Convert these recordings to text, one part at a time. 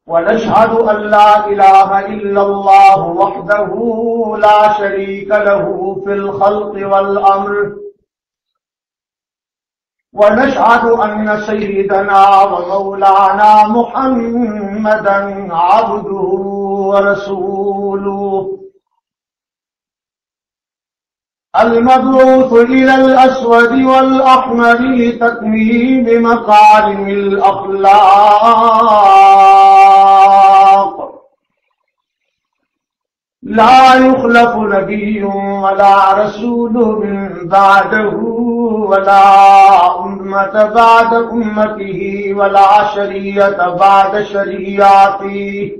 ونشهد أن لا إله إلا الله وحده لا شريك له في الخلق والأمر ونشهد أن سيدنا ومولانا محمدا عبده ورسوله المبعوث إلى الأسود والأحمر لتتميم مكارم الأخلاق لا يخلف نبي ولا رسول من بعده ولا أمة بعد أمته ولا شريعة بعد شريعته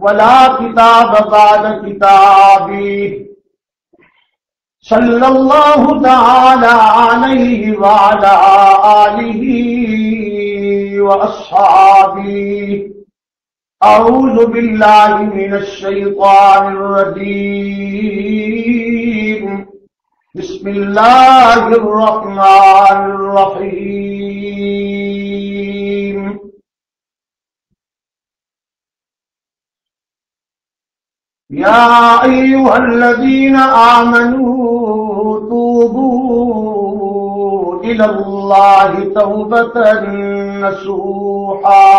ولا كتاب بعد كتابه صلی اللہ تعالی علیہ وعلى آلہ واصحابہ اعوذ باللہ من الشیطان الرجیم بسم اللہ الرحمن الرحیم یا ایھا الذین آمنوا توبوا إلى الله توبة نصوحا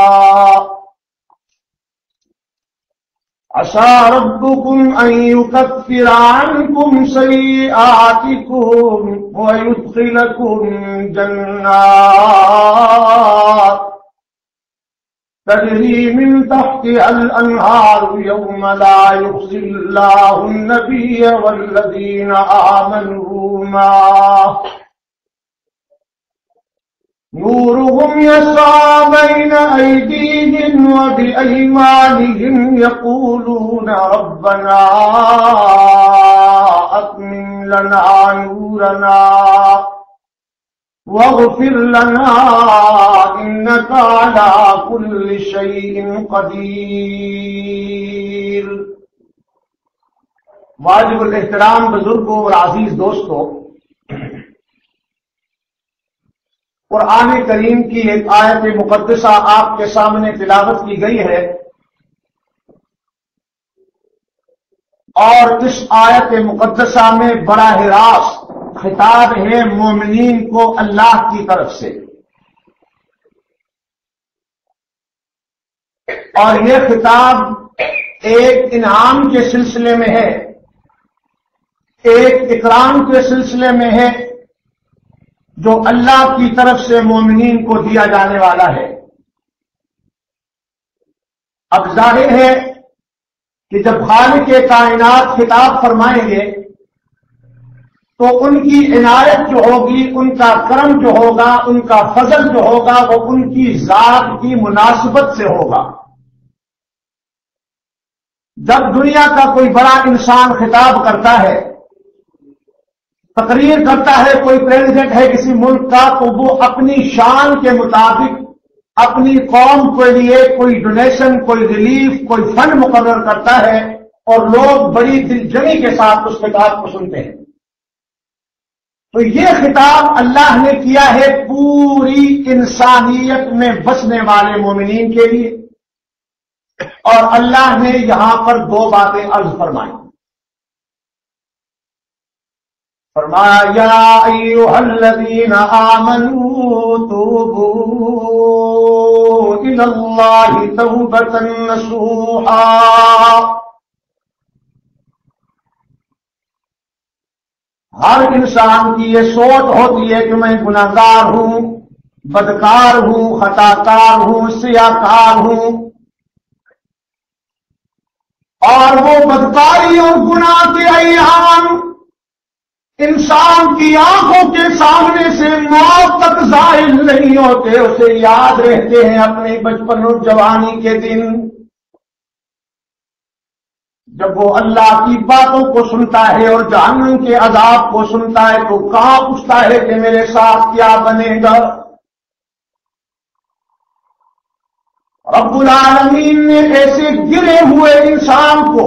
عسى ربكم أن يكفر عنكم سيئاتكم ويدخلكم جنات تجري من تحتها الأنهار يوم لا يخزي الله النبي والذين آمنوا معه نورهم يسعى بين أيديهم وبأيمانهم يقولون ربنا أتمم لنا نورنا واغفر لنا إنك على كل شيء قدير۔ واجب الاحترام بزرگوں اور عزیز دوستوں، قرآن کریم کی ایک آیت مقدسہ آپ کے سامنے تلاوت کی گئی ہے، اور اس آیت مقدسہ میں براہ راست خطاب ہے مومنین کو اللہ کی طرف سے، اور یہ خطاب ایک انعام کے سلسلے میں ہے، ایک اکرام کے سلسلے میں ہے جو اللہ کی طرف سے مومنین کو دیا جانے والا ہے۔ اب ظاہر ہے کہ جب خالق کائنات خطاب فرمائیں گے تو ان کی عنایت جو ہوگی، ان کا کرم جو ہوگا، ان کا فضل جو ہوگا، وہ ان کی ذات کی مناسبت سے ہوگا۔ جب دنیا کا کوئی بڑا انسان خطاب کرتا ہے، تقریر کرتا ہے، کوئی پریزیڈنٹ ہے کسی ملک کا، تو وہ اپنی شان کے مطابق اپنی قوم کے لیے کوئی ڈونیشن، کوئی ریلیف، کوئی فنڈ مقرر کرتا ہے، اور لوگ بڑی دلجمی کے ساتھ اس خطاب کو سنتے ہیں۔ تو یہ خطاب اللہ نے کیا ہے پوری انسانیت میں بسنے والے مومنین کے لیے، اور اللہ نے یہاں پر دو باتیں عرض فرمائی۔ فرمایا یا ایھا الذین آمنوا توبوا الی اللہ توبۃ نصوحا۔ ہر انسان کی یہ سوچ ہوتی ہے کہ میں گناہگار ہوں، بدکار ہوں، خطاکار ہوں، سیاہکار ہوں، اور وہ بدکاری اور گناہ کے ایام انسان کی آنکھوں کے سامنے سے موت تک ظاہر نہیں ہوتے، اسے یاد رہتے ہیں اپنے بچپن اور جوانی کے دن، جب وہ اللہ کی باتوں کو سنتا ہے اور جہنم کے عذاب کو سنتا ہے تو کہاں پوچھتا ہے کہ میرے ساتھ کیا بنے گا۔ رب العالمین نے ایسے گرے ہوئے انسان کو،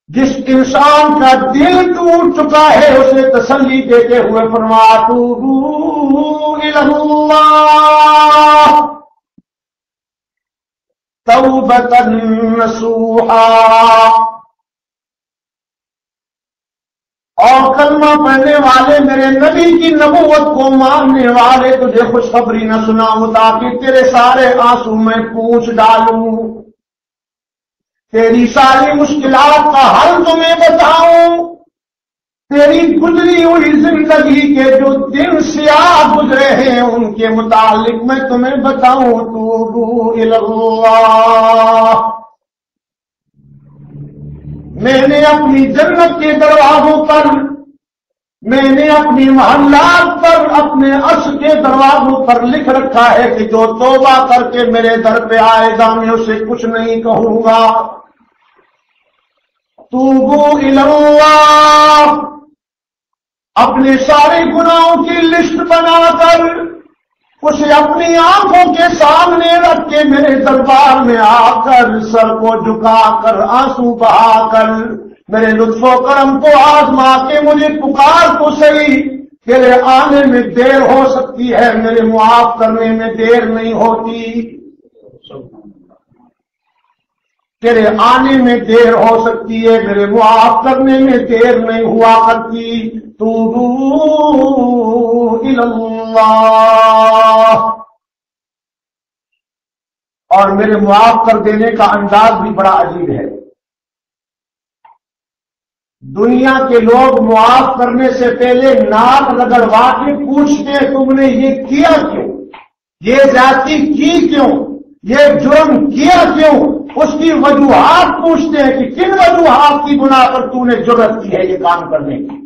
جس انسان کا دل ٹوٹ چکا ہے، اسے تسلی دیتے ہوئے فرمایا توبوا الی اللہ، توبۃ نصوحا، اور کلمہ پڑھنے والے میرے نبی کی نبوت کو ماننے والے تجھے خوشخبری نہ سناؤں تاکہ تیرے سارے آنسو میں پوچھ ڈالوں، تیری ساری مشکلات کا حل تمہیں بتاؤں، تیری گزری ہوئی زندگی کے جو دن سیاہ گزرے ہیں ان کے متعلق میں تمہیں بتاؤں۔ توبو الی اللہ، میں نے اپنی جنت کے دروازوں پر، میں نے اپنی محلات پر، اپنے عرش کے دروازوں پر لکھ رکھا ہے کہ جو توبہ کر کے میرے در پہ آئے گا میں اسے کچھ نہیں کہوں گا۔ توبو الی اللہ، اپنے سارے گناہوں کی لسٹ بنا کر اسے اپنی آنکھوں کے سامنے رکھ کے میرے دربار میں آ کر سر کو جھکا کر آنسو بہا کر میرے لطف و کرم کو آزما کے مجھے پکار تو صحیح، تیرے آنے میں دیر ہو سکتی ہے، میرے معاف کرنے میں دیر نہیں ہوتی، تیرے آنے میں دیر ہو سکتی ہے، میرے معاف کرنے میں دیر نہیں ہوا کرتی۔ توبو الی اللہ، اور میرے معاف کر دینے کا انداز بھی بڑا عجیب ہے۔ دنیا کے لوگ معاف کرنے سے پہلے ناک رگڑوا کے پوچھتے ہیں تم نے یہ کیا کیوں، یہ زیادتی کی کیوں، یہ جرم کیا کیوں، اس کی وجوہات پوچھتے ہیں کہ کن وجوہات کی بنا پر تو نے جرأت کی ہے یہ کام کرنے کی۔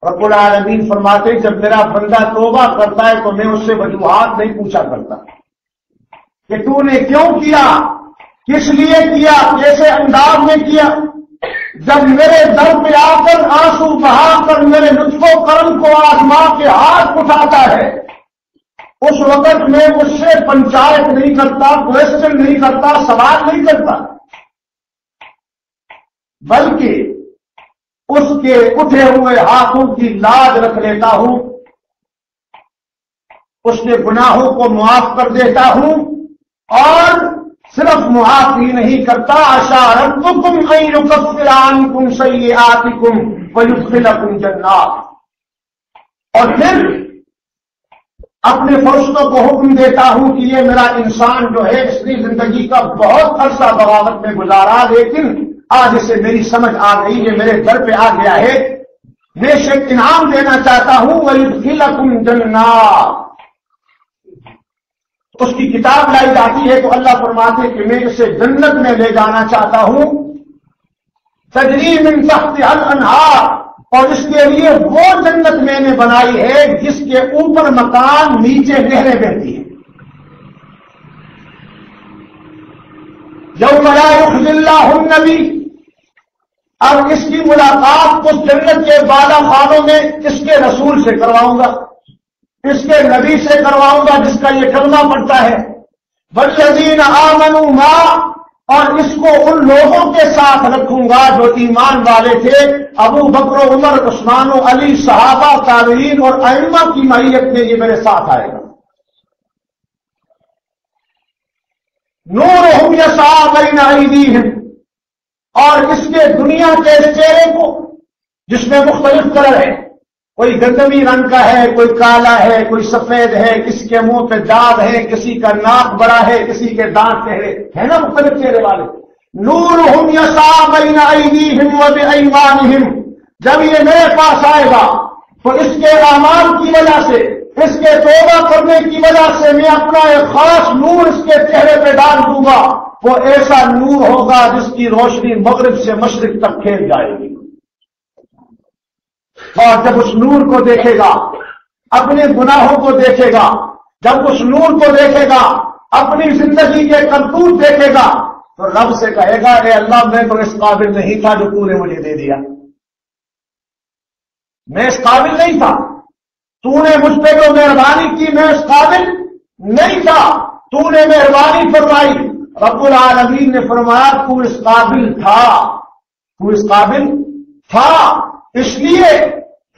رب العالمین فرماتے جب میرا بندہ توبہ کرتا ہے تو میں اس سے وجوہات نہیں پوچھا کرتا کہ تو نے کیوں کیا، کس لیے کیا، کیسے انداز میں کیا۔ جب میرے در پہ آ کر آنسو بہا کر میرے لطف و کرم کو آزما کے ہاتھ اٹھاتا ہے اس وقت میں اس سے پنچایت نہیں کرتا، کوشچن نہیں کرتا، سوال نہیں کرتا، بلکہ اس کے اٹھے ہوئے ہاتھوں کی لاج رکھ لیتا ہوں، اس کے گناہوں کو معاف کر دیتا ہوں، اور صرف معاف ہی نہیں کرتا، اشارتکم ان یکفر عنکم سیئاتکم ویدخلکم جنات، اور پھر اپنے فرشتوں کو حکم دیتا ہوں کہ یہ میرا انسان جو ہے اس نے زندگی کا بہت عرصہ بغاوت میں گزارا، لیکن آج اسے میری سمجھ آ گئی، یہ میرے در پہ آ گیا ہے، میں اسے انعام دینا چاہتا ہوں، وَيُدْخِلَكُمْ جَنَّاتٍ، اس کی کتاب لائی جاتی ہے تو اللہ فرماتے کہ میں اسے جنت میں لے جانا چاہتا ہوں، تجری من تحتها الانہار، اور اس کے لیے وہ جنت میں نے بنائی ہے جس کے اوپر مکان نیچے نہریں بہتی ہیں۔ یوم لا یخزی اللہ النبی، اب اس کی ملاقات اس جنت کے بالا خانوں میں اس کے رسول سے کرواؤں گا، اس کے نبی سے کرواؤں گا جس کا یہ کلمہ پڑتا ہے، والذین آمنوا معہ، اور اس کو ان لوگوں کے ساتھ رکھوں گا جو ایمان والے تھے، ابو بکر و عمر، عثمان و علی، صحابہ، تابعین اور ائمہ کی معیت میں یہ میرے ساتھ آئے گا۔ نورہم یسعی بین ایدیہم، اور اس کے دنیا کے چہرے کو جس میں مختلف کلر ہے، کوئی گندمی رنگ کا ہے، کوئی کالا ہے، کوئی سفید ہے، کسی کے منہ پہ داغ ہے، کسی کا ناک بڑا ہے، کسی کے دانت ٹہرے ہے نا، مختلف چہرے والے۔ نورہم یسعی بین ایدیہم وبایمانہم، جب یہ میرے پاس آئے گا تو اس کے اعمال کی وجہ سے، اس کے توبہ کرنے کی وجہ سے میں اپنا ایک خاص نور اس کے چہرے پہ ڈال دوں گا، وہ ایسا نور ہوگا جس کی روشنی مغرب سے مشرق تک پھیل جائے گی، اور جب اس نور کو دیکھے گا، اپنے گناہوں کو دیکھے گا، جب اس نور کو دیکھے گا، اپنی زندگی کے کرتوت دیکھے گا، تو رب سے کہے گا اے اللہ میں تو اس قابل نہیں تھا جو تو نے مجھے دے دیا، میں اس قابل نہیں تھا، تو نے مجھ پہ جو مہربانی کی میں اس قابل نہیں تھا، تو نے مہربانی فرمائی۔ رب العالمین نے فرمایا تو اس قابل تھا، تو اس قابل تھا، اس لیے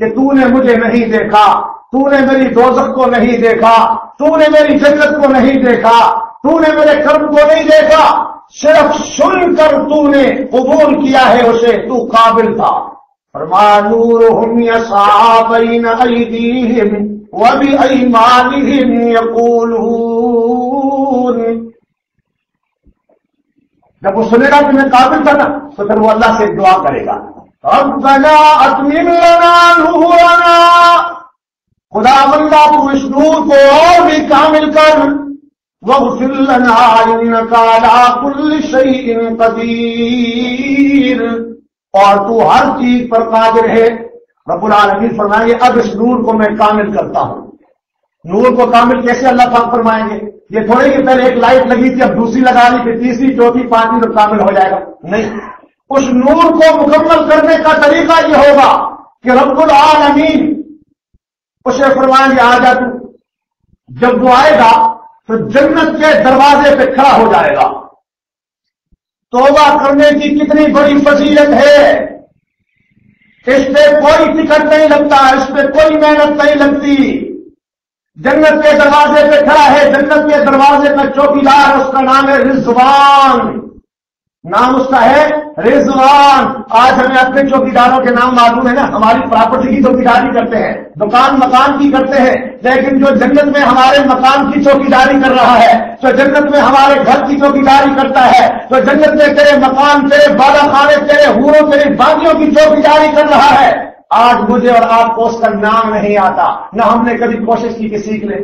کہ تو نے مجھے نہیں دیکھا، تو نے میری دوزخ کو نہیں دیکھا، تو نے میری جنت کو نہیں دیکھا، تو نے میرے کرم کو نہیں دیکھا، صرف سن کر تو نے قبول کیا ہے اسے، تو قابل تھا۔ فرمایا نورہم یسعی بین ایدیہم وبایمانہم یقولون، جب وہ سنے گا کہ میں قابل تھا نا تو پھر وہ اللہ سے دعا کرے گا، ربنا اتمم لنا نورنا، خدا بندہ تو اس نور کو اور بھی کامل کر، واغفر لنا انک علی کل شیء قدیر، اور تو ہر چیز پر قادر ہے۔ رب العالمین فرمائیں گے اب اس نور کو میں کامل کرتا ہوں۔ نور کو کامل کیسے اللہ پاک فرمائیں گے؟ یہ تھوڑے کہ پہلے ایک لائٹ لگی تھی اب دوسری لگا لی پھر تیسری چوتھی پانچویں تو کامل ہو جائے گا، نہیں، اس نور کو مکمل کرنے کا طریقہ یہ ہوگا کہ رب العالمین اسے فرمائیں گے آ جا تو، جب وہ آئے گا تو جنت کے دروازے پہ کھڑا ہو جائے گا۔ توبہ کرنے کی کتنی بڑی فضیلت ہے، اس پہ کوئی ٹکٹ نہیں لگتا، اس پہ کوئی محنت نہیں لگتی، جنت کے دروازے پہ کھڑا ہے، جنت کے دروازے کا چوکیدار اس کا نام ہے رضوان، نام اس کا ہے رضوان۔ آج ہمیں اپنے چوکیداروں کے نام معلوم ہے نا، ہماری پراپرٹی کی چوکیداری کرتے ہیں، دکان مکان کی کرتے ہیں، لیکن جو جنت میں ہمارے مکان کی چوکیداری کر رہا ہے، جو جنت میں ہمارے گھر کی چوکیداری کرتا ہے، جو جنت میں تیرے مکان، تیرے بالا خانے، تیرے حوروں، تیری باغیوں کی چوکیداری کر رہا ہے، آج مجھے اور آپ کو اس کا نام نہیں آتا، نہ ہم نے کبھی کوشش کی کہ سیکھ لیں۔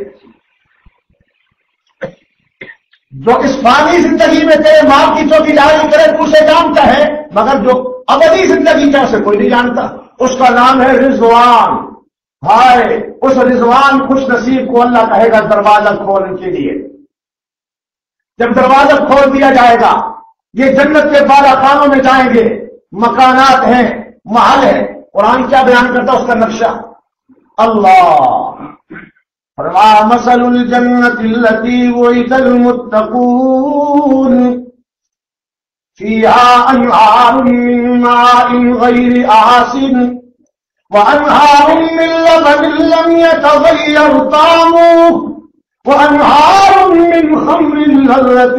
جو اس فانی زندگی میں تیرے ماں کی چوکیداری کرے تو اسے جانتا ہے، مگر جو ابدی زندگی کا اسے کوئی نہیں جانتا، اس کا نام ہے رضوان۔ ہائے اس رضوان خوش نصیب کو اللہ کہے گا دروازہ کھولنے کے لیے۔ جب دروازہ کھول دیا جائے گا، یہ جنت کے بالا خانوں میں جائیں گے، مکانات ہیں، محل ہے، قرآن کیا بیان کرتا اس کا نقشہ؟ اللہ فرمایا مثل الجنة التي وعد المتقون فيها أنهار من ماء غير آسن وأنهار من لبن لم يتغير طعمه وأنهار من خمر لذة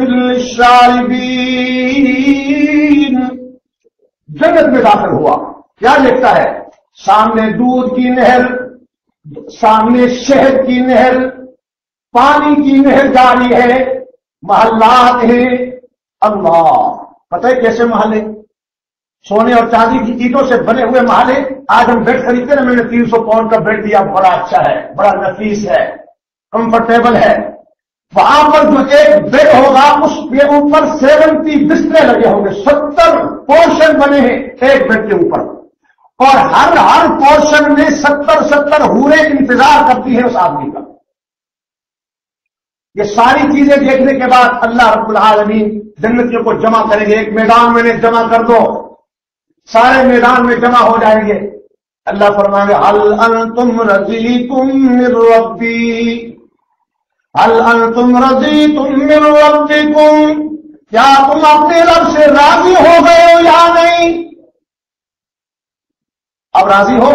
للشاربين۔ جنت میں داخل ہوا، کیا دیکھتا ہے؟ سامنے دودھ کی نہر، سامنے شہد کی نہر، پانی کی نہر جاری ہے، محلات ہیں۔ اللہ پتہ ہے کیسے محل ہے؟ سونے اور چاندی کی اینٹوں سے بنے ہوئے محل ہیں۔ آج ہم بیڈ خریدتے نا، میں نے 300 پاؤنڈ کا بیڈ دیا، بڑا اچھا ہے، بڑا نفیس ہے، کمفرٹیبل ہے۔ وہاں پر جو ایک بیڈ ہوگا اس کے اوپر 70 بسترے لگے ہوں گے، 70 پورشن بنے ہیں ایک بیڈ کے اوپر، اور ہر پورشن میں 70 حوریں انتظار کرتی ہیں اس آدمی کا۔ یہ ساری چیزیں دیکھنے کے بعد اللہ رب العالمین جنتیوں کو جمع کریں گے، ایک میدان میں جمع کر دو، سارے میدان میں جمع ہو جائیں گے۔ اللہ فرمائیں گے هل انتم رضیتم من ربی، هل انتم رضیتم من ربکم، کیا تم اپنے رب سے راضی ہو گئے ہو یا نہیں؟ اب راضی ہو؟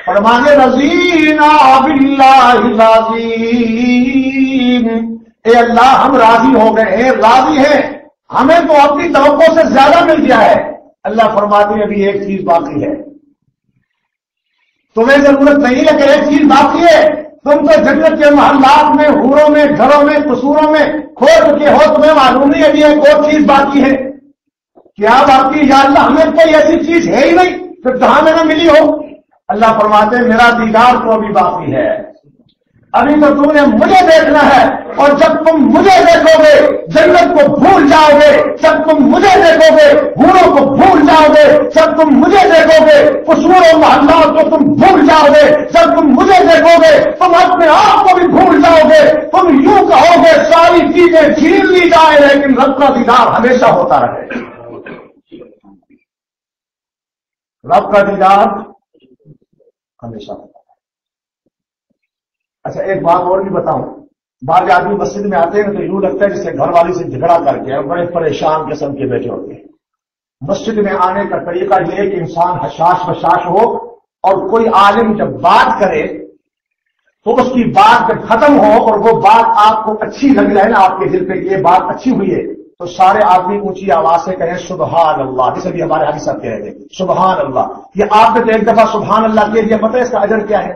فرمانے رضینا باللہ العظیم، اے اللہ ہم راضی ہو گئے ہیں، راضی ہیں، ہمیں تو اپنی توقع سے زیادہ مل گیا ہے۔ اللہ فرماتے ہیں ابھی ایک چیز باقی ہے، تمہیں ضرورت نہیں ہے کہ ایک چیز باقی ہے، تم تو جنت کے محلات میں، حوروں میں، گھروں میں، قصوروں میں کھو چکے ہو، تمہیں معلوم نہیں ابھی ایک اور چیز باقی ہے۔ کیا باقی؟ یا اللہ ہمیں کوئی ایسی چیز ہے ہی نہیں پھر جہاں میں نہ ملی ہو۔ اللہ فرماتے ہیں میرا دیدار تو ابھی باقی ہے، ابھی تو تم نے مجھے دیکھنا ہے، اور جب تم مجھے دیکھو گے جنت کو بھول جاؤ گے، جب تم مجھے دیکھو گے حوروں کو بھول جاؤ گے، جب تم مجھے دیکھو گے قصور و محلات کو تم بھول جاؤ گے، جب تم مجھے دیکھو گے تم اپنے آپ کو بھی بھول جاؤ گے، تم یوں کہو گے ساری چیزیں چھین لی جائیں لیکن رب کا دیدار ہمیشہ ہوتا رہے۔ رب کا دیدار ہمیشہ ہوتا ہے۔ اچھا ایک بات اور بھی بتاؤں، بعض آدمی مسجد میں آتے ہیں تو یوں لگتا ہے جسے گھر والی سے جھگڑا کر کے بڑے پریشان قسم کے بیٹھے ہوتے ہیں۔ مسجد میں آنے کا طریقہ یہ ہے کہ انسان حشاش بشاش ہو، اور کوئی عالم جب بات کرے تو اس کی بات جب ختم ہو اور وہ بات آپ کو اچھی لگ رہی ہے نا، آپ کے دل پہ کہ یہ بات اچھی ہوئی ہے، تو سارے آدمی اونچی آواز سے کہیں سبحان اللہ، جیسے بھی ہمارے حدیث صاحب کہہ رہے تھے سبحان اللہ۔ یہ آپ نے تو ایک دفعہ سبحان اللہ کہہ دیا، پتہ ہے اس کا اجر کیا ہے؟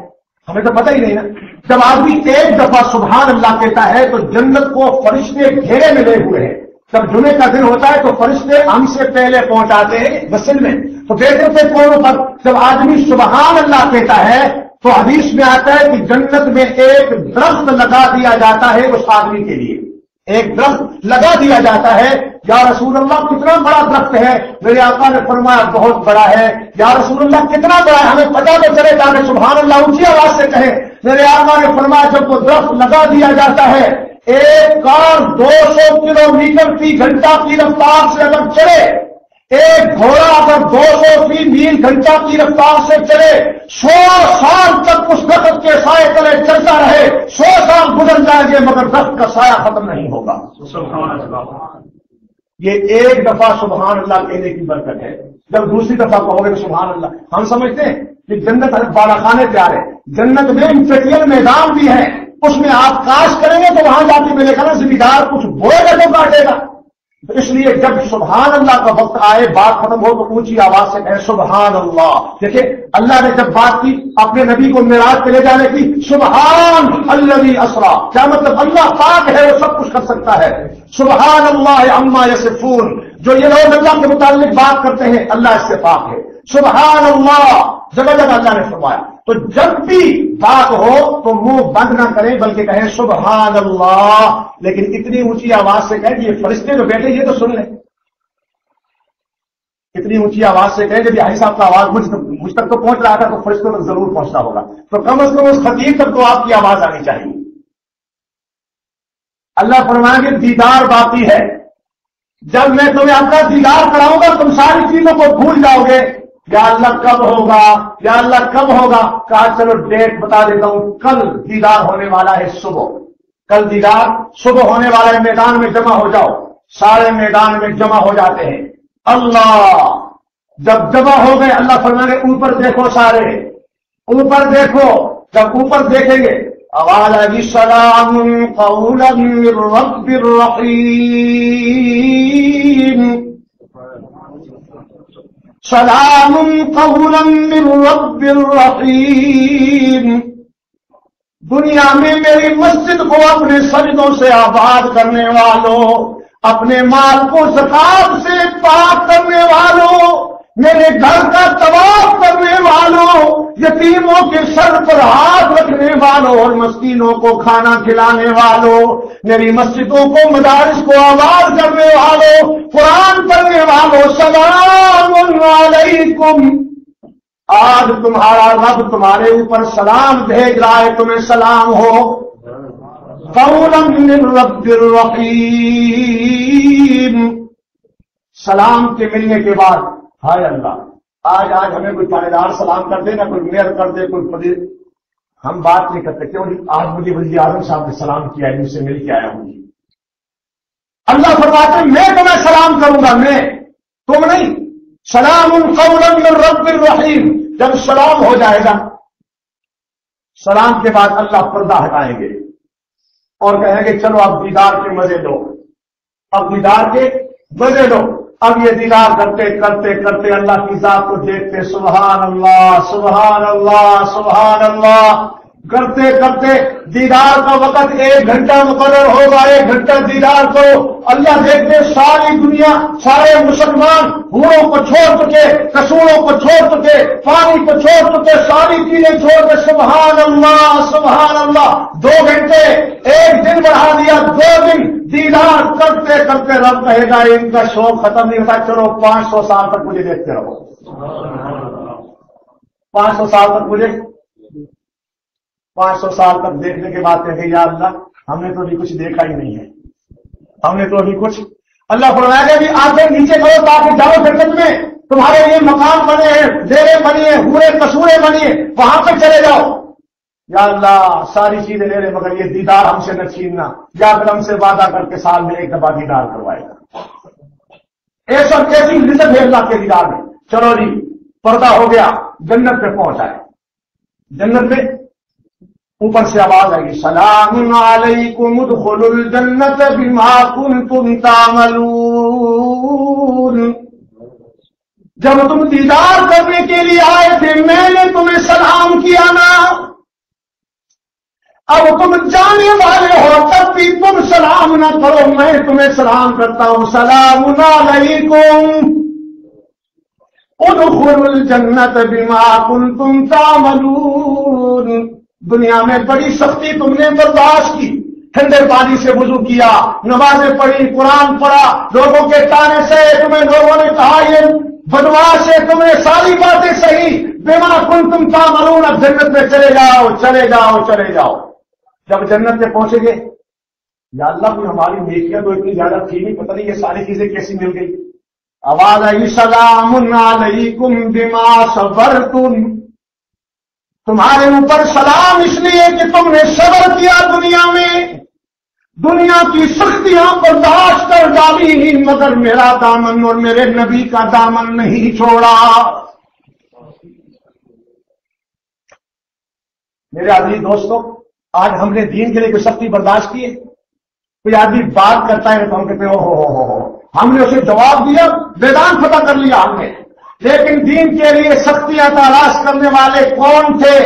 ہمیں تو پتہ ہی نہیں نا۔ جب آدمی ایک دفعہ سبحان اللہ کہتا ہے تو جنت کو فرشتے گھیرے میں لے ہوئے ہیں۔ جب جمعے کا دن ہوتا ہے تو فرشتے ہم سے پہلے پہنچاتے ہیں مسجد میں، تو بیٹھے تھے کونوں پر۔ جب آدمی سبحان اللہ کہتا ہے تو حدیث میں آتا ہے کہ جنت میں ایک درخت لگا دیا جاتا ہے اس آدمی کے لیے، ایک درخت لگا دیا جاتا ہے۔ یا رسول اللہ کتنا بڑا درخت ہے؟ میرے آقا نے فرمایا بہت بڑا ہے۔ یا رسول اللہ کتنا بڑا ہے؟ ہمیں پتہ تو چلے تاکہ سبحان اللہ اونچی آواز سے کہیں۔ میرے آقا نے فرمایا جب وہ درخت لگا دیا جاتا ہے، ایک کار 200 کلومیٹر فی گھنٹہ کی رفتار سے اگر چلے، ایک گھوڑا اگر 200 میل گھنٹہ کی رفتار سے چلے، 100 سال تک اس درخت کے سائے تلے چلتا رہے، 100 سال گزر جائیں گے مگر درخت کا سایہ ختم نہیں ہوگا۔ یہ ایک دفعہ سبحان اللہ کہنے کی برکت ہے۔ جب دوسری دفعہ کہو گے تو سبحان اللہ، ہم سمجھتے ہیں کہ جنت بالا خانے تیار ہے، جنت میں انفیکٹیل میدان بھی ہے، اس میں آپ کاش کریں گے تو وہاں جا کے ملے گا نا، ذمہ دار کچھ بوئے گا تو کاٹے گا۔ تو اس لیے جب سبحان اللہ کا وقت آئے، بات ختم ہو تو اونچی آواز سے کہے سبحان اللہ۔ دیکھیں اللہ نے جب بات کی اپنے نبی کو معراج پہ لے جانے کی، سبحان الذی اسریٰ، کیا مطلب؟ اللہ پاک ہے، وہ سب کچھ کر سکتا ہے۔ سبحان اللہ عما یصفون، جو یہ لوگ اللہ کے متعلق بات کرتے ہیں اللہ اس سے پاک ہے۔ سبحان اللہ جگہ جگہ اللہ نے فرمایا۔ تو جب بھی بات ہو تو منہ بند نہ کریں بلکہ کہیں سبحان اللہ، لیکن اتنی اونچی آواز سے کہیں کہ یہ فرشتے جو بیٹھے یہ تو سن لیں، اتنی اونچی آواز سے کہیں کہ حاجی صاحب کا آواز مجھ تک تو پہنچ رہا تھا تو فرشتوں تک ضرور پہنچنا ہوگا، تو کم از کم اس خطیب تک تو آپ کی آواز آنی چاہیے۔ اللہ فرمائیں گے دیدار باقی ہے، جب میں تمہیں اپنا دیدار کراؤں گا تم ساری چیزوں کو بھول جاؤ گے۔ یا اللہ کب ہوگا، یا اللہ کب ہوگا؟ کہا چلو ڈیٹ بتا دیتا ہوں، کل دیدار ہونے والا ہے صبح، کل دیدار صبح ہونے والا ہے، میدان میں جمع ہو جاؤ۔ سارے میدان میں جمع ہو جاتے ہیں، اللہ جب جمع ہو گئے اللہ فرمانے اوپر دیکھو، سارے اوپر دیکھو۔ جب اوپر دیکھیں گے آواز آئے گی سلام قولا من رب الرحیم، سلام قولا من رب الرحیم۔ دنیا میں میری مسجد کو اپنے سجدوں سے آباد کرنے والوں، اپنے مال کو زکات سے پاک کرنے والوں، میرے گھر کا طواف کرنے والوں، یتیموں کے سر پر ہاتھ رکھنے والوں اور مسکینوں کو کھانا کھلانے والوں، میری مسجدوں کو مدارس کو آباد کرنے والوں، قرآن پڑھنے والوں، سلام علیکم، آج تمہارا رب تمہارے اوپر سلام بھیج رہا ہے، تمہیں سلام ہو۔ قولا من رب الرحیم، سلام کے ملنے کے بعد ہائے اللہ، آج ہمیں کوئی پہرے دار سلام کر دے، نہ کوئی میئر کر دے، کوئی پدیر، ہم بات نہیں کرتے کیوں نہیں؟ آج مجھے وزیر اعظم صاحب نے سلام کیا ہے، مجھ سے مل کے آیا ہوں۔ اللہ فرماتے ہیں میں تمہیں سلام کروں گا، میں تم نہیں۔ سلام قولا من رب الرحیم، جب سلام ہو جائے گا، سلام کے بعد اللہ پردہ ہٹائیں گے اور کہیں گے چلو اب دیدار کے مزے لو، اب دیدار کے مزے لو۔ اب یہ دیدار کرتے کرتے کرتے اللہ کی ذات کو دیکھتے، سبحان اللہ سبحان اللہ سبحان اللہ، کرتے کرتے دیدار کا وقت 1 گھنٹہ مقرر ہوگا، 1 گھنٹہ دیدار کرو۔ اللہ دیکھتے ساری دنیا، سارے مسلمان حوروں کو چھوڑ چکے، قصوروں کو چھوڑ چکے، پانی کو چھوڑ چکے، ساری چیزیں چھوڑ کے سبحان اللہ سبحان اللہ۔ 2 گھنٹے، 1 دن بڑھا دیا، 2 دن دیدار کرتے کرتے رب کہے گا ان کا شوق ختم نہیں ہوتا، چلو 500 سال تک مجھے دیکھتے رہو، 500 سال تک مجھے، 500 سال تک دیکھنے کے بعد کہیں یا اللہ ہم نے تو ابھی کچھ دیکھا ہی نہیں ہے، ہم نے تو ابھی کچھ۔ اللہ فرمائے گا بھی آنکھیں نیچے کرو تاکہ جاؤ جنت میں، تمہارے لیے مکان بنے ہیں، ڈیرے بنی ہیں، حورے قصورے بنی ہیں، وہاں پہ چلے جاؤ۔ یا اللہ ساری چیزیں لے رہے مگر یہ دیدار ہم سے نہ چھیننا، یا پھر ہم سے وعدہ کر کے سال میں 1 دفعہ دیدار کروائے گا۔ ایسا کیسی لذت ہے اللہ کے دیدار میں۔ چلو جی پردہ ہو گیا، جنت پہ پہنچ آئے، جنت میں اوپر سے آواز آئی سلام علیکم ادخلوا الجنت بما کنتم تعملون. جب تم دیدار کرنے کے لیے آئے تھے میں نے تمہیں سلام کیا نا، اب تم جانے والے ہو تب بھی تم سلام نہ کرو، میں تمہیں سلام کرتا ہوں. سلام علیکم ادخلوا الجنت بما کنتم تعملون. دنیا میں بڑی سختی تم نے برداشت کی، ٹھنڈے پانی سے وضو کیا، نمازیں پڑھی، قرآن پڑھا، لوگوں کے تانے سے تمہیں لوگوں نے کہا یہ بدماش ہے، تمہیں ساری باتیں صحیح، بما کنتم تعملون. اب جنت میں چلے جاؤ چلے جاؤ چلے جاؤ. جب جنت میں پہنچے گے یا اللہ کوئی ہماری نیکیاں تو اتنی زیادہ تھی نہیں، پتہ نہیں یہ ساری چیزیں کیسی مل گئی. آواز آئی سلام علیکم بما صبرتم. تمہارے اوپر سلام اس لیے کہ تم نے صبر کیا، دنیا میں دنیا کی سختیاں برداشت کر ڈالی مگر میرا دامن اور میرے نبی کا دامن نہیں چھوڑا. میرے عزیز دوستو، آج ہم نے دین کے لیے کوئی سختی برداشت کی ہے؟ کوئی آدمی بات کرتا ہے تو ہم کہتے ہیں ہو ہم نے اسے جواب دیا، میدان فتح کر لیا ہم نے. لیکن دین کے لیے سختیاں تلاش کرنے والے کون تھے؟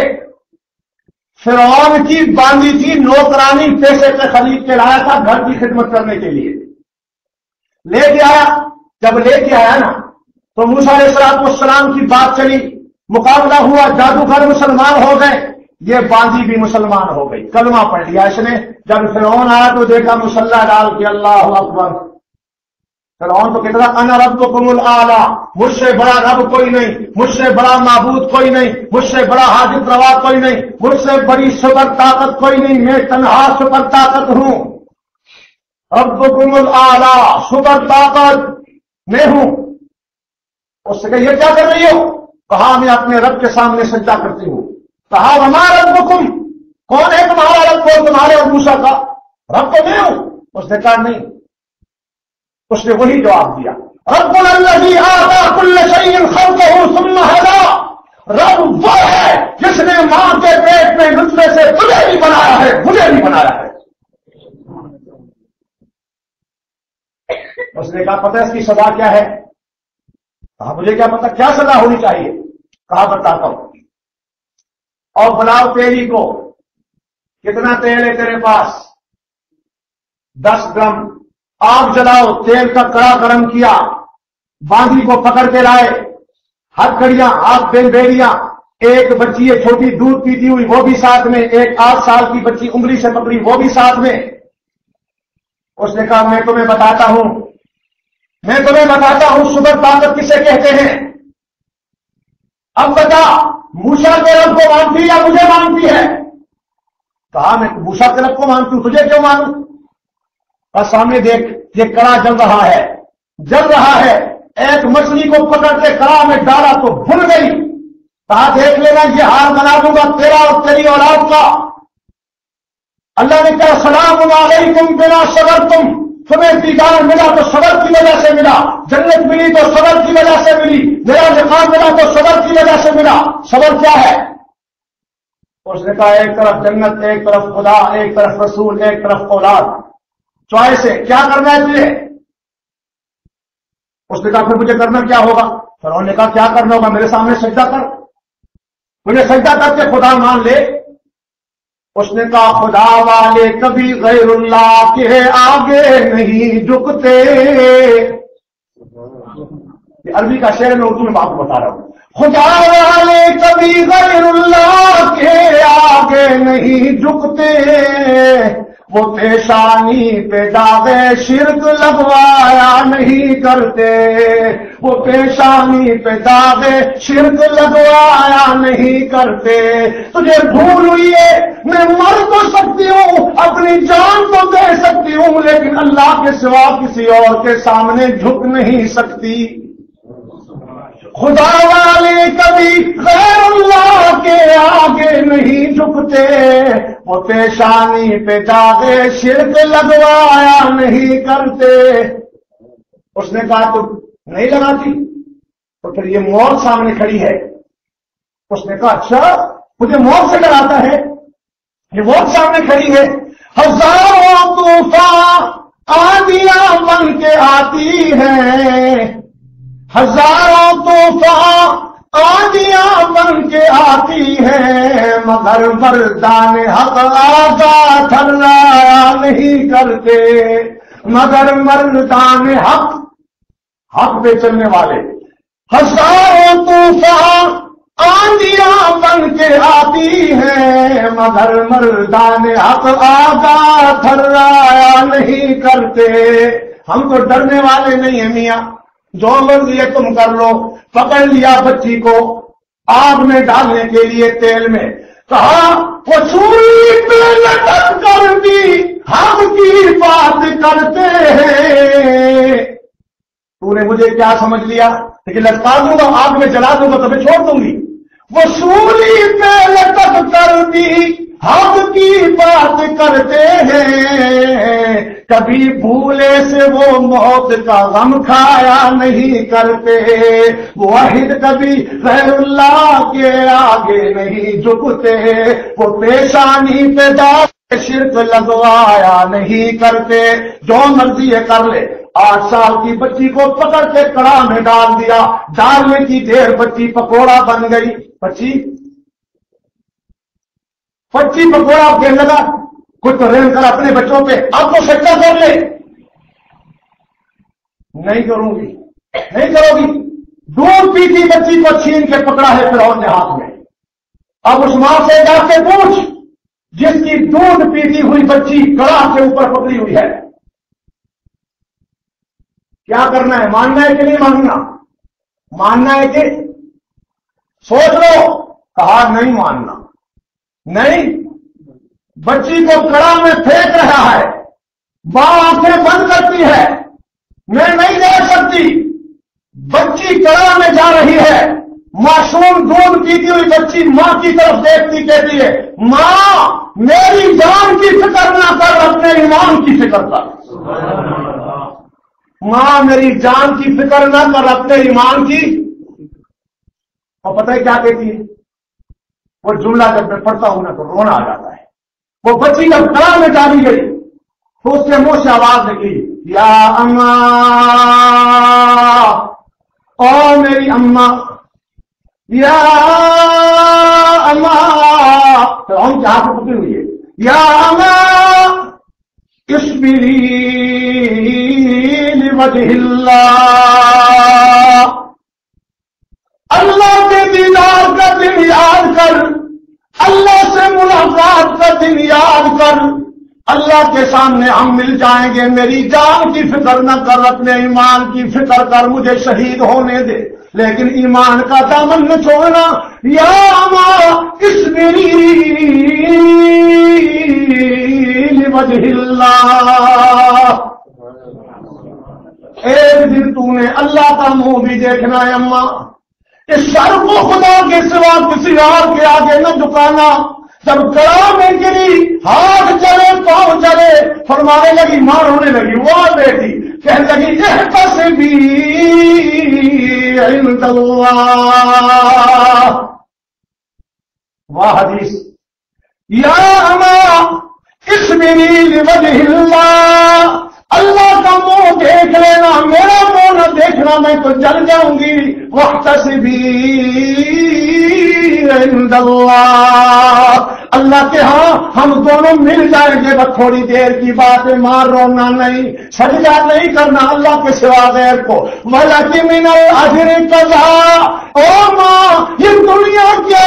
فرعون کی باندھی تھی نوکرانی، پیسے پہ خرید کے لایا تھا گھر کی خدمت کرنے کے لیے، لے کے آیا. جب لے کے آیا نا تو موسیٰ علیہ السلام کی بات چلی، مقابلہ ہوا، جادوگر مسلمان ہو گئے، یہ باندھی بھی مسلمان ہو گئی، کلمہ پڑھ لیا اس نے. جب فرعون آیا تو دیکھا مسلح ڈال کے اللہ اکبر. فرعون تو کہتا تھا انا ربکم الاعلی، مجھ سے بڑا رب کوئی نہیں، مجھ سے بڑا معبود کوئی نہیں، مجھ سے بڑا حاجت روا کوئی نہیں، مجھ سے بڑی سپر طاقت کوئی نہیں، میں تنہا سپر طاقت ہوں. ربکم الاعلی، سپر طاقت میں ہوں. اس سے کہ یہ کیا کر رہی ہو؟ کہا میں اپنے رب کے سامنے سجدہ کرتی ہوں. کہا وما ربکم، کون ہے تمہارا رب؟ کو تمہارے اور موسیٰ کا رب تو میں ہوں. اس نے کہا نہیں. اس نے وہی جواب دیا ربنا الذی اعطى كل شيء خلقه ثم هدى. رب وہ ہے جس نے ماں کے پیٹ میں نطفے سے تجھے بھی بنایا ہے مجھے بھی بنایا ہے. اس نے کہا پتہ اس کی سزا کیا ہے؟ کہا مجھے کیا پتہ کیا سزا ہونی چاہیے؟ کہا بتاتا ہوں. اور بلاؤ تیلی کو، کتنا تیل ہے تیرے پاس؟ 10 گرام. آگ جلاؤ، تیل کا کڑا گرم کیا، باندھی کو پکڑ کے لائے، ہتھ کڑیاں، ہاتھ بیڑیاں، ایک بچی ہے چھوٹی دودھ پیتی ہوئی وہ بھی ساتھ میں، ایک 8 سال کی بچی انگلی سے پکڑی وہ بھی ساتھ میں. اس نے کہا میں تمہیں بتاتا ہوں سپر طاقت کسے کہتے ہیں. اب بتا موسیٰ کے رب کو مانتی یا مجھے مانتی ہے؟ کہا میں موسیٰ کے رب کو مانتی ہوں، تجھے کیوں مانوں؟ اور سامنے دیکھ یہ کڑا جل رہا ہے. ایک مچھلی کو پکڑ کے کڑا میں ڈالا تو بھن گئی. کہا دیکھ لینا یہ حال بنا دوں گا تیرا اور تیری اولاد کا. اللہ نے کہا سلام علیکم بما صبرتم. تمہیں دیدار ملا تو صبر کی وجہ سے ملا، جنت ملی تو صبر کی وجہ سے ملی، میرا مقام ملا تو صبر کی وجہ سے ملا. صبر کیا ہے؟ اس نے کہا ایک طرف جنت، ایک طرف خدا، ایک طرف رسول، ایک طرف اولاد. چوائس ہے، کیا کرنا ہے تجھے؟ اس نے کہا پھر مجھے کرنا کیا ہوگا؟ فرعون نے کہا کیا کرنا ہوگا؟ میرے سامنے سجدہ کر، مجھے سجدہ کر کے خدا مان لے. اس نے کہا خدا والے کبھی غیر اللہ کے آگے نہیں جھکتے. یہ عربی کا شعر میں اردو میں آپ کو بتا رہا ہوں. خدا والے کبھی غیر اللہ کے آگے نہیں جھکتے، وہ پیشانی پہ داغ شرک لگوایا نہیں کرتے، وہ پیشانی پہ داغ شرک لگوایا نہیں کرتے. تجھے بھول ہوئی ہے میں مر تو سکتی ہوں، اپنی جان تو دے سکتی ہوں، لیکن اللہ کے سوا کسی اور کے سامنے جھک نہیں سکتی. خدا والے کبھی غیر اللہ کے آگے نہیں جھکتے، وہ پیشانی پہ داغ شرک لگوایا نہیں کرتے. اس نے کہا تو نہیں لگاتی؟ تو پھر یہ موت سامنے کھڑی ہے. اس نے کہا اچھا مجھے موت سے ڈراتا ہے؟ یہ موت سامنے کھڑی ہے، ہزاروں طوفان آندیاں بن کے آتی ہیں، ہزاروں طوفان آندیاں بن کے آتی ہیں، مگر مردان حق آگاہ تھرایا نہیں کرتے، مگر مردان حق پہ چلنے والے ہزاروں طوفان آندیاں بن کے آتی ہیں، مگر مردان حق آگاہ تھرایا نہیں کرتے۔ ہم تو ڈرنے والے نہیں ہیں میاں، جو مرضی ہے تم کر لو۔ پکڑ لیا بچی کو آگ میں ڈالنے کے لیے تیل میں، کہا وہ سوئی پہ لٹک کر بھی ہم کی بات کرتے ہیں۔ تو نے مجھے کیا سمجھ لیا کہ لٹکا دوں گا، آگ میں جلا دوں گا تمہیں چھوڑ دوں گی؟ وہ سولی پہ لٹک کر بھی حق کی بات کرتے ہیں، کبھی بھولے سے وہ موت کا غم کھایا نہیں کرتے، واحد کبھی غیر اللہ کے آگے نہیں جھکتے، وہ پیشانی پہ داغ شرک لگوایا نہیں کرتے۔ جو مرضی ہے کر لے۔ 8 سال کی بچی کو پکڑ کے کڑاہ میں ڈال دیا، ڈالنے کی دیر بچی پکوڑا بن گئی۔ بچی پکوڑا کہنے لگا، کچھ تو رحم کر اپنے بچوں پہ، اب تو سچا کر لے۔ نہیں کروں گی، نہیں کرو گی۔ دودھ پیتی بچی کو چھین کے پکڑا ہے فرعون نے ہاتھ میں۔ اب اس ماں سے جا کے پوچھ جس کی دودھ پیتی ہوئی بچی کڑاہ کے اوپر پکڑی ہوئی ہے، کیا کرنا ہے؟ ماننا ہے کہ نہیں ماننا؟ ماننا ہے کہ سوچ لو۔ کہا نہیں ماننا، نہیں۔ بچی کو کڑاہ میں پھینک رہا ہے، ماں آنکھیں بند کرتی ہے، میں نہیں دیکھ سکتی۔ بچی کڑاہ میں جا رہی ہے، معصوم دودھ پیتی ہوئی بچی ماں کی طرف دیکھتی کہتی ہے، ماں میری جان کی فکر نہ کر، اپنے ایمان کی فکر کر۔ ماں میری جان کی فکر نہ کر، اپنے ایمان کی۔ اور پتہ ہے کیا کہتی ہے؟ وہ جملہ جب میں پڑھتا ہوں نا تو رونا آ جاتا ہے۔ وہ بچی جب کڑاہ میں ڈالی گئی تو اس کے منہ سے آواز نکلی، یا اماں، او میری اماں، یا اماں۔ تو ہم کہاں سے پکڑی ہوئی ہے، یا اماں اصبری لوجہ اللہ، اللہ کے دیدار کا دن یاد کر، اللہ سے ملاقات کا دن یاد کر، اللہ کے سامنے ہم مل جائیں گے۔ میری جان کی فکر نہ کر، اپنے ایمان کی فکر کر، مجھے شہید ہونے دے، لیکن ایمان کا دامن نہ چھوڑنا۔ یا ماں اصبری لوجہ اللہ، ایک دن تو نے اللہ کا منہ بھی دیکھنا ہے اماں۔ اس سر کو خدا کے سوا کسی اور کے آگے نہ جھکانا۔ جب کڑاہ میں گری، ہاتھ چلے پاؤں چلے، فرمانے لگی، ماں رونے لگی، وہ بیٹی کہنے لگی، احتسبی عند اللہ۔ واہ حدیث، یا اماں اصبری لوجہ اللہ، اللہ کا منہ دیکھ لینا، میرا منہ نہ دیکھنا، میں تو جل جاؤں گی۔ واحتسبی عند اللہ، اللہ کے ہاں ہم دونوں مل جائیں گے، بس تھوڑی دیر کی بات ہے، ماں رونا نہیں، سجدہ نہیں کرنا اللہ کے سوا غیر کو۔ وَلَكِ مِنَ الْأَجْرِ قَضَاء، او ماں یہ دنیا کیا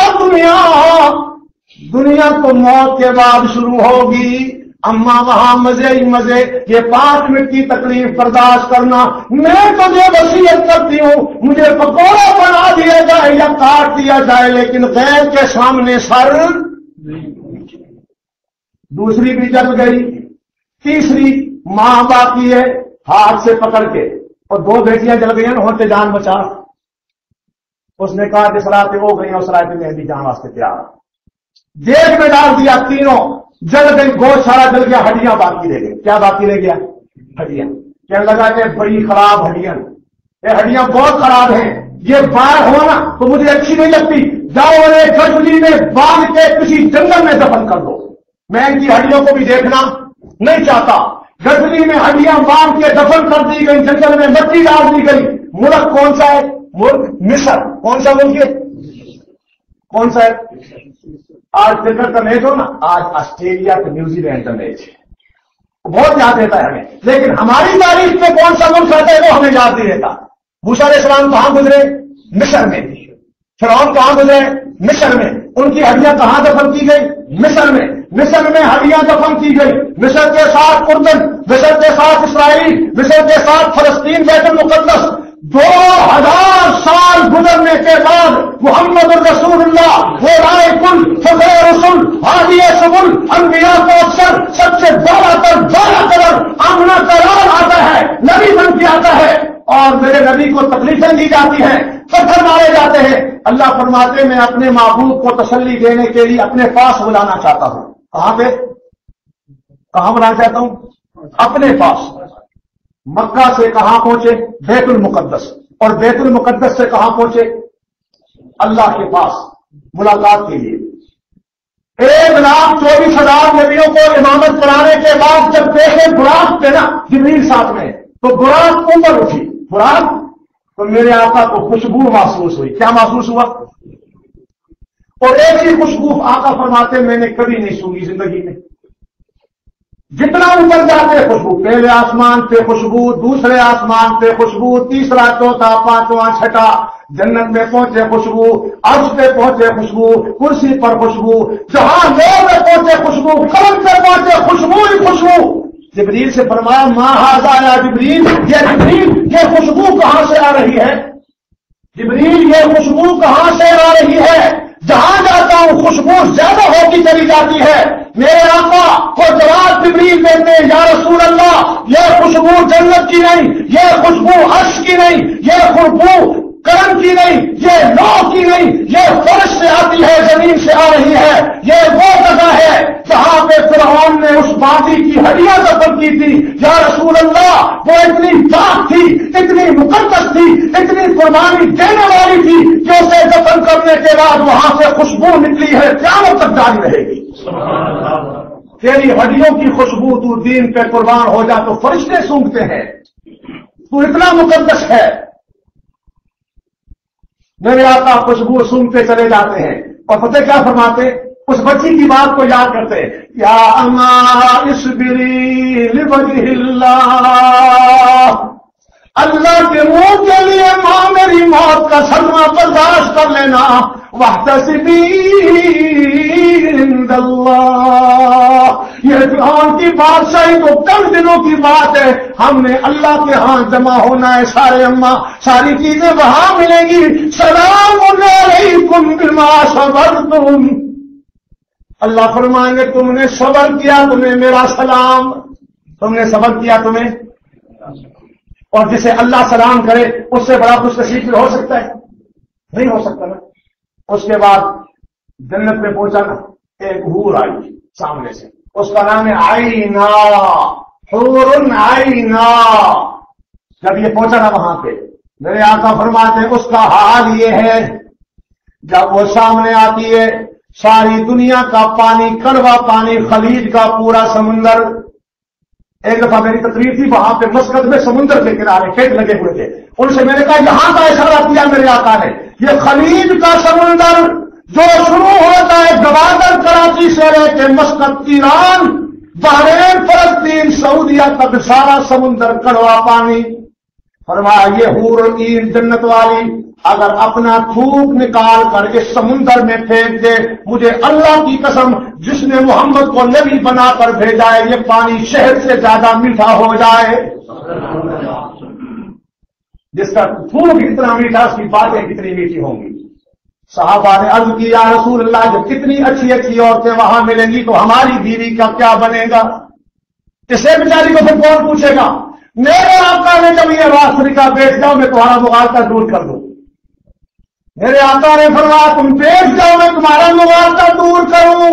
دنیا تو موت کے بعد شروع ہوگی۔ اماں وہاں مزے ہی مزے، یہ 5 منٹ کی تکلیف برداشت کرنا، میں تجھے وصیت کرتی ہوں، مجھے پکوڑا بنا دیا جائے یا کاٹ دیا جائے، لیکن غیر کے سامنے سر۔ دوسری بھی جل گئی، تیسری ماں باقی ہے، ہاتھ سے پکڑ کے، اور 2 بیٹیاں جل گئی ہیں، ہوتے جان بچا۔ اس نے کہا کہ سراتے ہو گئی اور سراتے میں بھی جان واسطے تیار۔ دیگ میں ڈال دیا، تینوں جل گئی، گوشت سارا جل گیا، ہڈیاں باقی رہ گئی۔ کیا باقی رہ گیا؟ ہڈیاں۔ کہنے لگا کہ بڑی خراب ہڈیاں، یہ ہڈیاں بہت خراب ہیں، یہ باہر ہونا تو مجھے اچھی نہیں لگتی، جاؤ انہیں کھجوری میں باندھ کے کسی جنگل میں دفن کر دو۔ میں ان کی ہڈیوں کو بھی دیکھنا نہیں چاہتا. گدری میں ہڈیاں باندھ کے دفن کر دی گئی, جنگل میں مٹی ڈال دی گئی. ملک کون سا ہے؟ ملک مصر. کون سا ملک ہے؟ کون سا ہے؟ آج کرکٹ کا میچ ہو نا, آج آسٹریلیا کا نیوزی لینڈ کا میچ ہے, بہت یاد دیتا ہے ہمیں. لیکن ہماری تاریخ میں کون سا ملک رہتا ہے وہ ہمیں یاد نہیں رہتا. موسیٰ علیہ السلام کہاں گزرے؟ مصر میں. فرعون کہاں گزرے؟ مصر میں. ان کی ہڈیاں کہاں دفن کی گئی؟ مصر میں. مصر میں ہڈیاں دفن کی گئی. مصر کے ساتھ اردن, مصر کے ساتھ اسرائیل, مصر کے ساتھ فلسطین بیت المقدس. 2000 سال گزرنے کے بعد محمد الرسول اللہ وہ رائے کل فضل رسول ہادی سبل انبیاء کو اکثر سب سے بڑا قدر آمنا قرار آتا ہے, نبی بن کے آتا ہے, اور میرے نبی کو تکلیفیں دی جاتی ہیں, پتھر مارے جاتے ہیں. اللہ فرماتے میں اپنے محبوب کو تسلی دینے کے لیے اپنے پاس بلانا چاہتا ہوں. کہاں پہ؟ کہاں بلانا چاہتا ہوں؟ اپنے پاس. مکہ سے کہاں پہنچے؟ بیت المقدس. اور بیت المقدس سے کہاں پہنچے؟ اللہ کے پاس ملاقات کے لیے. 1,24,000 نبیوں کو امامت کرانے کے بعد جب دیکھے براق تھے نا جبریل ساتھ میں, تو براق اوپر اٹھی. براق تو میرے آقا کو خوشبو محسوس ہوئی. کیا محسوس ہوا؟ اور ایسی خوشبو آقا فرماتے میں نے کبھی نہیں سنی زندگی میں. جتنا اوپر جاتے خوشبو, پہلے آسمان پہ خوشبو, دوسرے آسمان پہ خوشبو, تیسرا, چوتھا, پانچواں, چھٹا, جنت میں پہنچے خوشبو, عرش پہ پہنچے خوشبو, کرسی پر خوشبو, جہاں لوگ میں پہنچے خوشبو, قلم پہ پہنچے خوشبو ہی خوشبو. جبریل سے فرمایا ما ھذا یا جبریل, یہ خوشبو کہاں سے آ رہی ہے؟ جبریل یہ خوشبو کہاں سے آ رہی ہے؟ جہاں جاتا ہوں خوشبو زیادہ ہوتی چلی جاتی ہے. میرے آقا کو جواب جبریل دیتے ہیں یا رسول اللہ یہ خوشبو جنت کی نہیں, یہ خوشبو عرش کی نہیں, یہ خوشبو کرم کی نہیں, یہ نو کی نہیں, یہ فرش سے آتی ہے, زمین سے آ رہی ہے. یہ وہ جگہ ہے جہاں پہ فرعون نے اس باندی کی ہڈیاں دفن کی تھی. یا رسول اللہ وہ اتنی پاک تھی, اتنی مقدس تھی, اتنی قربانی دینے والی تھی کہ اسے دفن کرنے کے بعد وہاں سے خوشبو نکلی ہے, قیامت تک جاری رہے گی. تیری ہڈیوں کی خوشبو, تو دین پہ قربان ہو جا تو فرشتے سونگتے ہیں, تو اتنا مقدس ہے. میرے آقا خوشبو سونگتے چلے جاتے ہیں, اور پتہ کیا فرماتے؟ اس بچی کی بات کو یاد کرتے ہیں, یا اما اصبری لوجہ اللہ, اللہ کے منہ کے لیے ماں میری موت کا صدمہ برداشت کر لینا. واحتسبی عند اللہ, یہ فرعون کی بادشاہی تو کم دنوں کی بات ہے, ہم نے اللہ کے ہاں جمع ہونا ہے. سارے اماں ساری چیزیں وہاں ملیں گی. سلام علیکم بما صبرتم, اللہ فرمائیں گے تم نے صبر کیا, تمہیں میرا سلام. تم نے صبر کیا, تمہیں. اور جسے اللہ سلام کرے اس سے بڑا خوش نصیب ہو سکتا ہے؟ نہیں ہو سکتا نا. اس کے بعد جنت میں پہنچا نا, ایک حور آئی سامنے سے, اس کا نام ہے عینا, حور عینا. جب یہ پہنچا نا وہاں پہ, میرے آقا فرماتے ہیں اس کا حال یہ ہے جب وہ سامنے آتی ہے ساری دنیا کا پانی, کڑوا پانی, خلیج کا پورا سمندر. ایک دفعہ میری تقریر تھی وہاں پہ مسقط میں سمندر کے کنارے کھیت لگے ہوئے تھے, ان سے میں نے کہا یہاں کا اشارہ کیا میرے آقا نے, یہ خلیج کا سمندر جو شروع ہوتا ہے گوادر کراچی سے لے کے مسقط, ایران, بحرین, فلسطین, سعودیہ تک سارا سمندر کڑوا پانی. فرمایا یہ حور عین جنت والی اگر اپنا تھوک نکال کر اس سمندر میں پھینک دے, مجھے اللہ کی قسم جس نے محمد کو نبی بنا کر بھیجا ہے یہ پانی شہد سے زیادہ میٹھا ہو جائے. جس کا تھوک اتنا میٹھا اس کی باتیں کتنی میٹھی ہوں گی. صحابہ نے عرض کی یا رسول اللہ جب کتنی اچھی اچھی عورتیں وہاں ملیں گی تو ہماری بیوی کا کیا بنے گا؟ اسے بیچاری کو پھر کون پوچھے گا؟ میرے آقا نے جب یہ واسطے کا بیچ جاؤ میں تمہارا مغالطہ دور کر دوں. میرے آقا نے فرمایا تم بیچ جاؤ میں تمہارا مغالطہ دور کروں.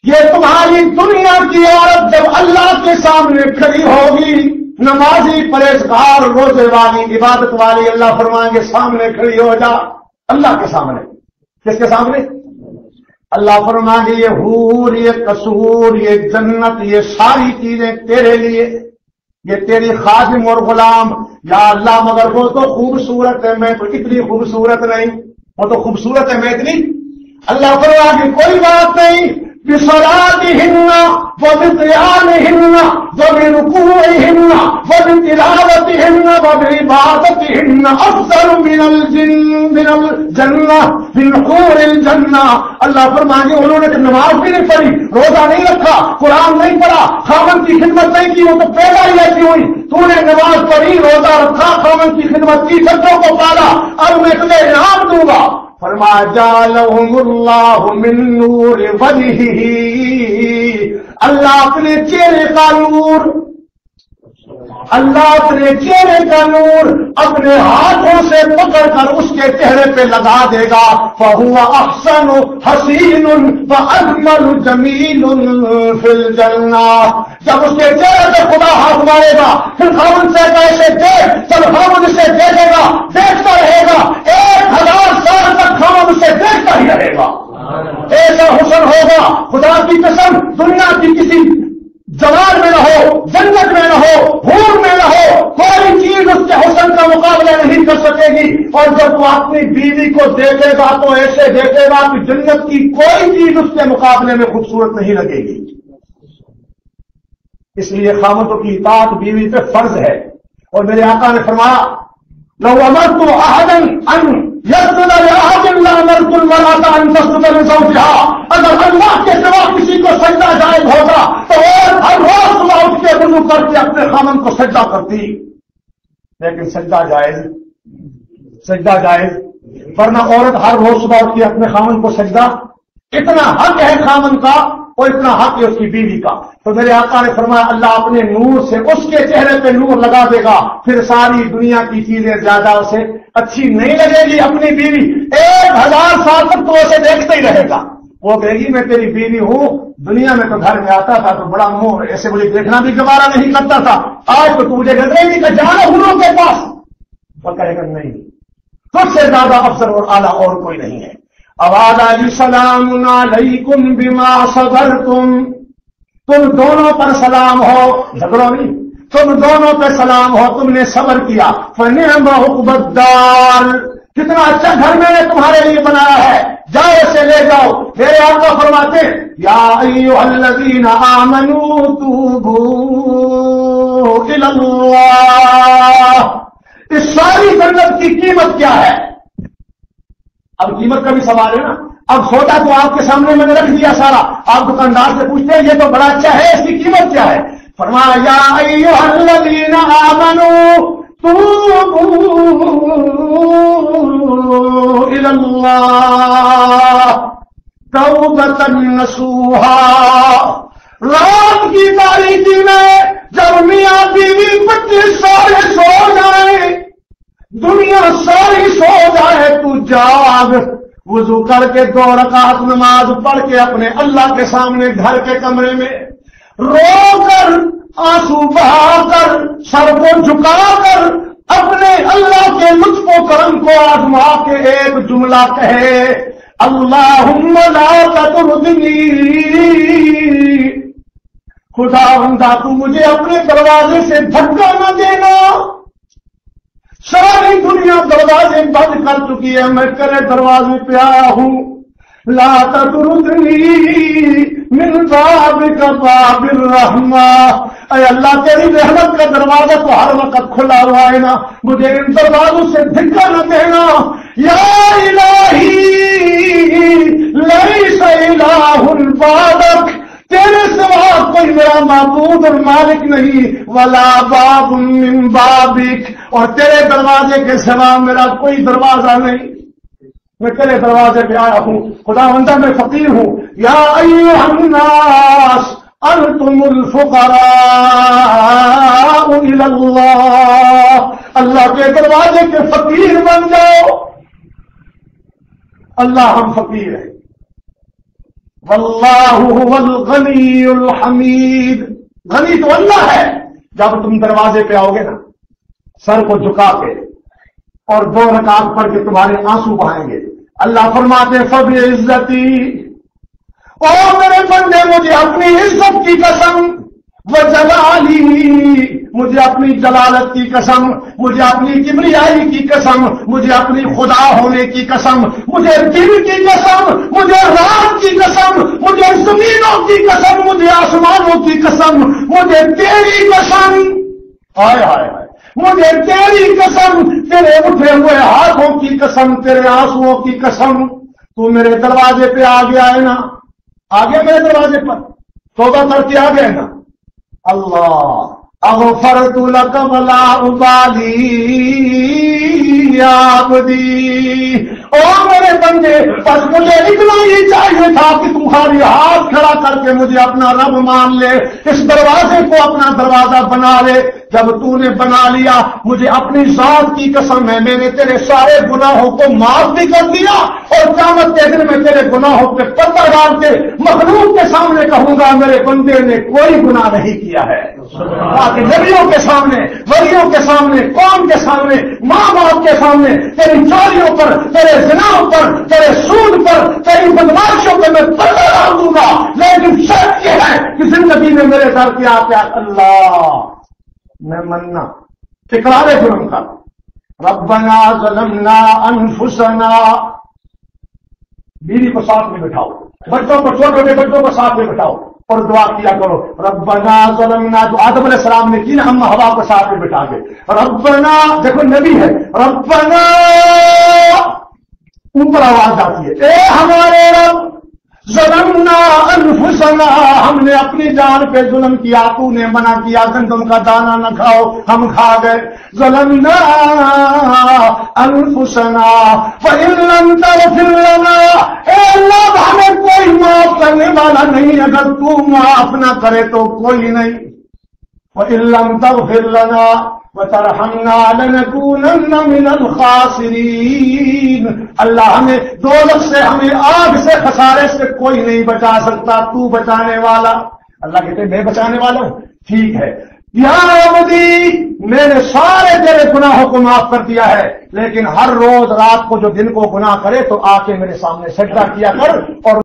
یہ تمہاری دنیا کی عورت جب اللہ کے سامنے کھڑی ہوگی, نمازی, پرہیزگار, روزے والی, عبادت والی, اللہ فرمائیں گے سامنے کھڑی ہو جا. اللہ کے سامنے. کس کے سامنے؟ اللہ فرمائے یہ حور، یہ قصور، یہ جنت، یہ ساری چیزیں تیرے لیے، یہ تیری خادم اور غلام۔ یا اللہ مگر وہ تو خوبصورت ہے، میں تو اتنی خوبصورت نہیں، وہ تو خوبصورت ہے میں اتنی۔ اللہ فرمائے کوئی بات نہیں، بصلاتہن وبقیامہن وبرکوعہن وبتلاوتہن وبعبادتہن افضل من الجنہ من حور الجنہ۔ اللہ فرمائے انہوں نے نماز بھی نہیں پڑھی، روزہ نہیں رکھا، قرآن نہیں پڑھا، خاوند کی خدمت نہیں کی، وہ تو پیدا ہی ایسی ہوئی۔ تو نے نماز پڑھی، روزہ رکھا، خاوند کی خدمت کی، بچوں کو پالا، اب میں تجھے انعام دوں گا۔ فرمایا جعلہم اللہ من نور وجہہ، اللہ اپنے چہرے کا نور، اللہ اپنے چہرے کا نور اپنے ہاتھوں سے پکڑ کر اس کے چہرے پہ لگا دے گا۔ فَهُوَ أَحْسَنُ حَسِينٌ وَأَجْمَلُ جَمِيلٌ فِي الْجَنَّةِ۔ جب اس کے چہرے پہ خدا ہاتھ مارے گا، پھر خاوند سے کیسے دیکھ، جب خاوند اسے دیکھے گا، دیکھتا رہے گا، 1000 سال تک خاوند اسے دیکھتا ہی رہے گا۔ ایسا حسن ہوگا خدا کی قسم دنیا کی کسی جوان میں نہ ہو، جنت میں نہ ہو، حور میں نہ ہو، کوئی چیز اس کے حسن کا مقابلہ نہیں کر سکے گی۔ اور جب وہ اپنی بیوی کو دیکھے گا تو ایسے دیکھے گا کہ جنت کی کوئی چیز اس کے مقابلے میں خوبصورت نہیں لگے گی۔ اس لیے خاوندوں کی اطاعت بیوی پہ فرض ہے۔ اور میرے آقا نے فرمایا لو امرت احدا ان يسجد لاحد لامرت المرأة ان تسجد لزوجها۔ اگر اللہ کے سوا کسی کو سجدہ جائز ہوگا تو ہر روز صبح اٹھ کے وضو کر کے اپنے خامن کو سجدہ کرتی، لیکن سجدہ جائز ورنہ عورت ہر روز صبح اٹھ کے اپنے خامن کو سجدہ، اتنا حق ہے خامن کا اور اتنا حق ہے اس کی بیوی کا۔ تو میرے آقا نے فرمایا اللہ اپنے نور سے اس کے چہرے پہ نور لگا دے گا، پھر ساری دنیا کی چیزیں زیادہ اسے اچھی نہیں لگے گی۔ اپنی بیوی 1000 سال تک تو اسے دیکھتا ہی رہے گا، وہ کہے گی میں تیری بیوی ہوں، دنیا میں تو گھر میں آتا تھا تو بڑا منہ ایسے مجھے دیکھنا بھی گوارا نہیں کرتا تھا، آج تو مجھے گزرے نہیں کہ جانا ہوروں کے پاس، وہ کہے گا نہیں تجھ سے زیادہ افضل اور اعلیٰ اور کوئی نہیں ہے۔ آواز آئی سلام علیکم بما صبرتم، تم دونوں پر سلام ہو، جھگڑو نہیں، تم دونوں پہ سلام ہو، تم نے صبر کیا۔ فنعم عقبی الدار، کتنا اچھا گھر میں نے تمہارے لیے بنایا ہے، جاؤ اسے لے جاؤ۔ میرے آقا فرماتے یا ایھا الذین آمنوا توبوا الی اللہ۔ اس ساری جنت کی قیمت کیا ہے؟ اب قیمت کا بھی سوال ہے نا۔ اب سودا تو آپ کے سامنے میں نے رکھ دیا سارا، آپ دکاندار سے پوچھتے ہیں یہ تو بڑا اچھا ہے، اس کی قیمت کیا ہے؟ فرمایا یا ایھا الذین آمنوا توبوا الی اللہ توبۃ نصوحا۔ رات کی تاریکی میں جب میاں بیوی 25 سال سو جائیں، دنیا ساری سو جائے، تو جاگ، وضو کر کے 2 رکعت نماز پڑھ کے اپنے اللہ کے سامنے گھر کے کمرے میں رو کر، آنسو بہا کر، سر کو جھکا کر اپنے اللہ کے لطف و کرم کو آزما کے ایک جملہ کہے اللہم لا تطردنی، خدا بندہ تو مجھے اپنے دروازے سے دھکا نہ دینا، ساری دنیا دروازے بند کر چکی ہے، میں تیرے دروازے پہ آیا ہوں۔ لا تطردنی من بابک باب الرحمہ، اے اللہ تیری رحمت کا دروازہ تو ہر وقت کھلا ہوا ہے نا، مجھے ان دروازوں سے دھکا نہ دینا۔ یا الہی لیس الہ بعدک، تیرے سوا کوئی میرا معبود اور مالک نہیں، ولا باب من بابک، اور تیرے دروازے کے سوا میرا کوئی دروازہ نہیں، میں تیرے دروازے پہ آیا ہوں، خدا بندہ میں فقیر ہوں۔ یا ایھا الناس انتم الفقراء الی اللہ، اللہ کے دروازے کے فقیر بن جاؤ۔ اللہ ہم فقیر ہیں، واللہ هو الغنی الحمید، غنی تو اللہ ہے۔ جب تم دروازے پہ آؤ گے نا سر کو جھکا کے اور 2 رکعت پڑھ کے تمہارے آنسو بہائیں گے، اللہ فرماتے فبعزتی او میرے بندے مجھے اپنی عزت کی قسم وجلالی، مجھے اپنی جلالت کی قسم، مجھے اپنی کبریائی کی قسم، مجھے اپنی خدا ہونے کی قسم، مجھے دن کی قسم، مجھے رات کی قسم، مجھے زمینوں کی قسم، مجھے آسمانوں کی قسم، مجھے تیری قسم، ہائے ہائے ہائے، مجھے تیری قسم، تیرے اٹھے ہوئے ہاتھوں کی قسم، تیرے آنسوؤں کی قسم، تو میرے دروازے پہ آ گیا ہے نا، آ گیا میرے دروازے پر، توبہ کر کے آ گئے نا، اللہ اغفرت لک ولا ابالی یا عبدی، او میرے بندے بس مجھے اتنا ہی چاہیے تھا کہ تمہاری ہاتھ کھڑا کر کے مجھے اپنا رب مان لے، اس دروازے کو اپنا دروازہ بنا لے۔ جب تو نے بنا لیا، مجھے اپنی ذات کی قسم ہے، میں نے تیرے سارے گناہوں کو معاف بھی کر دیا، اور قیامت کے دن میں تیرے گناہوں پہ پردہ ڈال کے مخلوق کے سامنے کہوں گا میرے بندے نے کوئی گناہ نہیں کیا ہے، تاکہ نبیوں کے سامنے، ولیوں کے سامنے، قوم کے سامنے، ماں باپ کے سامنے تیری چوریوں پر، تیرے زناؤں پر، تیرے سود پر، تیری بدماشیوں پہ میں پردہ ڈال دوں گا۔ لیکن شرط یہ ہے کہ زندگی میں میرے گھر کے آ کے اللہ میں مننا اقرار جرم کا، ربنا ظلمنا انفسنا، بیوی کو ساتھ میں بٹھاؤ، بچوں کو، چھوٹے چھوٹے بچوں کو ساتھ میں بٹھاؤ اور دعا کیا کرو، ربنا ظلمنا، جو آدم علیہ السلام نے کی نا، ہم ہوا کو ساتھ میں بٹھا کے، ربنا، دیکھو نبی ہے، ربنا اوپر آواز آتی ہے، اے ہمارے رب، ظلمنا انفسنا، ہم نے اپنی جان پہ ظلم کیا، تو نے منع کیا گندم کا دانہ نہ کھاؤ، ہم کھا گئے، ظلمنا انفسنا فإن لم تغفر لنا، اے اللہ ہمیں کوئی معاف کرنے والا نہیں، اگر تو معاف نہ کرے تو کوئی نہیں، وإن لم تغفر لنا وترحمنا لنكونن من الخاسرین، اللہ ہمیں دوزخ سے، ہمیں آگ سے، خسارے سے کوئی نہیں بچا سکتا، تو بچانے والا۔ اللہ کہتے ہیں میں بچانے والا ہوں، ٹھیک ہے، یا عبدی میں نے سارے تیرے گناہوں کو معاف کر دیا ہے، لیکن ہر روز رات کو جو دن کو گناہ کرے تو آ کے میرے سامنے سجدہ کیا کر اور